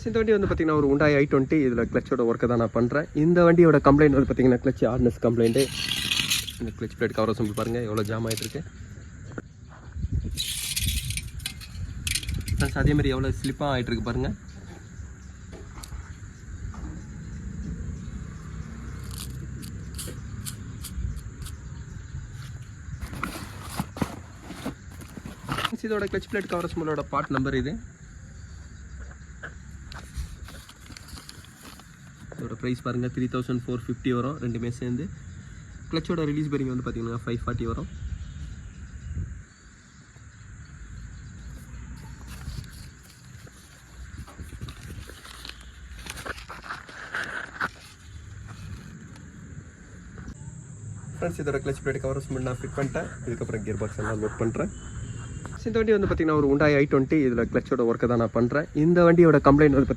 இந்த வண்டி வந்து பார்த்தீங்கன்னா ஒரு Hyundai i20 இதில் கிளச்சோட ஒர்க்கை தான் நான் பண்ணுறேன். இந்த வண்டியோட கம்ப்ளைண்ட் வந்து பார்த்தீங்கன்னா கிளச் ஹார்ட்னஸ் கம்ப்ளைண்ட்டு. இந்த கிளச் பிளேட் கவர் சிம்பிள் பாருங்கள் எவ்வளோ ஜாம் ஆகிட்டு இருக்கு. ஃப்ரெண்ட்ஸ் அதேமாதிரி எவ்வளோ ஸ்லிப்பாக ஆகிட்டு இருக்கு பாருங்கள். இதோட கிளச் பிளேட் கவர் சிம்பிளோட பார்ட் நம்பர் இது. இதோட ப்ரைஸ் பாருங்கள் 3450 வரும் ரெண்டுமே சேர்ந்து. கிளச்சோட ரிலீஸ் பேரிங் வந்து பார்த்தீங்கன்னா 540 வரும். ஃப்ரெண்ட்ஸ் இதோட கிளச் பிளேட் கவர் சிம்பிள் நான் ஃபிட் பண்ணிட்டேன். இதுக்கப்புறம் கியர் பாக்ஸ் எல்லாம் லோட் பண்ணுறேன். இந்த வண்டி வந்து பார்த்தீங்கன்னா ஒரு Hyundai i20 இதில் கிளச்சோட ஒர்க்கை தான் நான் பண்ணுறேன். இந்த வண்டியோட கம்ப்ளைண்ட் வந்து